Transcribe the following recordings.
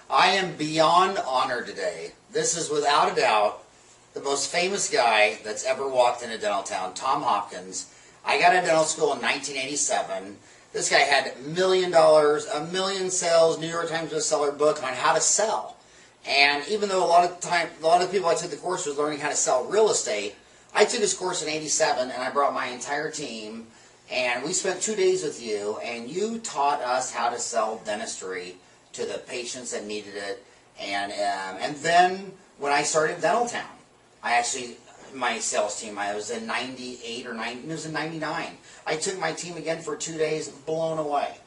I am beyond honored today. This is without a doubt the most famous guy that's ever walked into dental town, Tom Hopkins. I got out of dental school in 1987. This guy had $1 million, a million sales, New York Times bestseller book on how to sell. And even though a lot of the people I took the course was learning how to sell real estate, I took his course in '87 and I brought my entire team. And we spent 2 days with you, and you taught us how to sell dentistry to the patients that needed it. And then when I started Dental Town, my sales team, I was in 98 or 90, it was in 99. I took my team again for 2 days, blown away.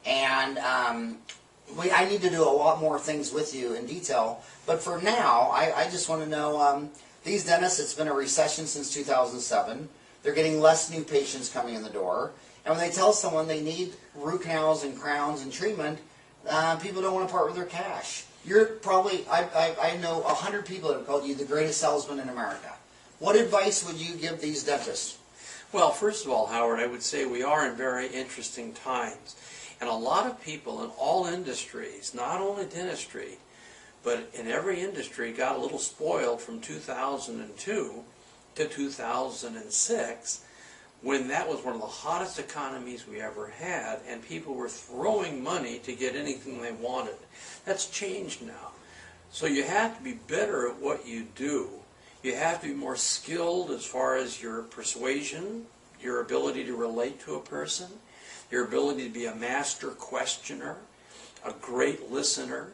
And I need to do a lot more things with you in detail. But for now, I just want to know, these dentists, it's been a recession since 2007. They're getting less new patients coming in the door. And when they tell someone they need root canals and crowns and treatment, people don't want to part with their cash. You're probably, I know 100 people that have called you the greatest salesman in America. What advice would you give these dentists? Well, first of all, Howard, I would say we are in very interesting times. And a lot of people in all industries, not only dentistry, but in every industry, got a little spoiled from 2002 to 2006, when that was one of the hottest economies we ever had, and people were throwing money to get anything they wanted. That's changed now. So you have to be better at what you do. You have to be more skilled as far as your persuasion, your ability to relate to a person, your ability to be a master questioner, a great listener.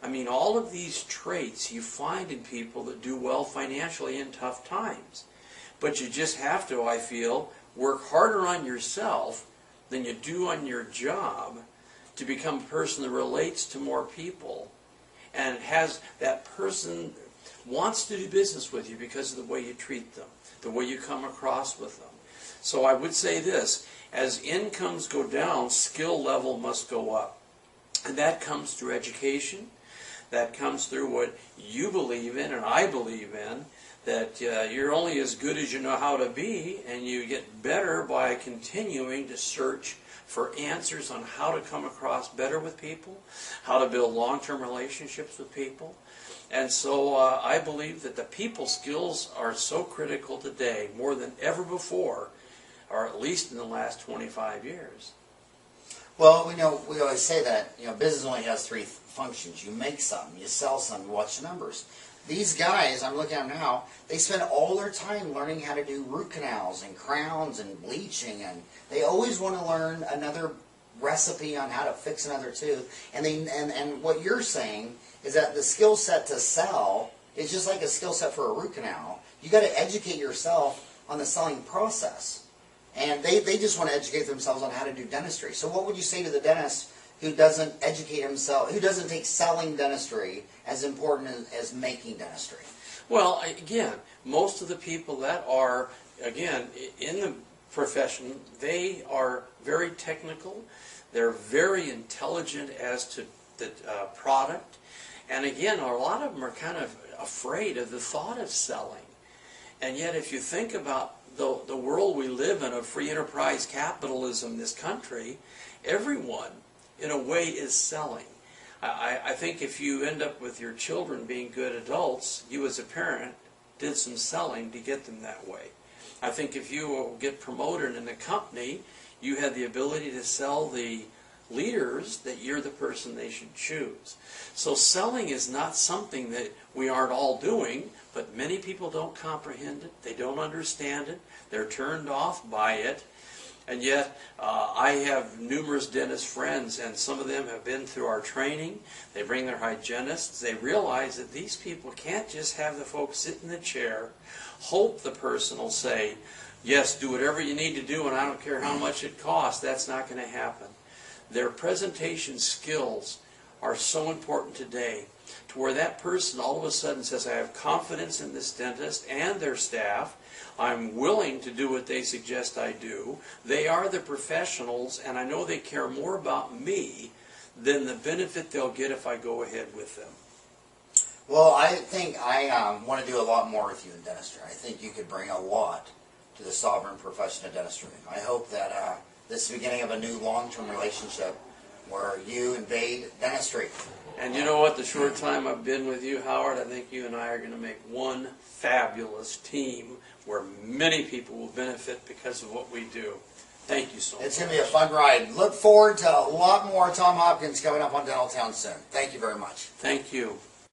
I mean, all of these traits you find in people that do well financially in tough times. But you just have to, I feel, work harder on yourself than you do on your job to become a person that relates to more people and has that person wants to do business with you because of the way you treat them, the way you come across with them. So I would say this, as incomes go down, skill level must go up. And that comes through education. That comes through what you believe in and I believe in, that you're only as good as you know how to be, and you get better by continuing to search for answers on how to come across better with people, how to build long-term relationships with people. And so I believe that the people skills are so critical today, more than ever before, or at least in the last 25 years. Well, we always say that business only has three functions. You make something, you sell something, you watch the numbers. These guys, I'm looking at them now, they spend all their time learning how to do root canals and crowns and bleaching, and they always want to learn another recipe on how to fix another tooth. And what you're saying is that the skill set to sell is just like a skill set for a root canal. You got to educate yourself on the selling process. And they just want to educate themselves on how to do dentistry. So what would you say to the dentist who doesn't educate himself, who doesn't take selling dentistry as important as making dentistry? Well, again, most of the people that are, again, in the profession, they are very technical. They're very intelligent as to the product. And again, a lot of them are kind of afraid of the thought of selling. And yet, if you think about the world we live in of free enterprise capitalism in this country, everyone, in a way, is selling. I think if you end up with your children being good adults, you as a parent did some selling to get them that way. I think if you get promoted in a company, you had the ability to sell the leaders that you're the person they should choose. So selling is not something that we aren't all doing, but many people don't comprehend it. They don't understand it. They're turned off by it. And yet, I have numerous dentist friends, and some of them have been through our training. They bring their hygienists. They realize that these people can't just have the folks sit in the chair, hope the person will say, yes, do whatever you need to do, and I don't care how much it costs. That's not going to happen. Their presentation skills are so important today, to where that person all of a sudden says, I have confidence in this dentist and their staff. I'm willing to do what they suggest I do. They are the professionals, and I know they care more about me than the benefit they'll get if I go ahead with them. Well, I think I want to do a lot more with you in dentistry. I think you could bring a lot to the sovereign profession of dentistry. I hope that this is the beginning of a new long-term relationship where you invade dentistry And you know what? The short time I've been with you, Howard, I think you and I are going to make one fabulous team where many people will benefit because of what we do. Thank you so much. It's going to be a fun ride. Look forward to a lot more Tom Hopkins coming up on Dental Town soon. Thank you very much. Thank you.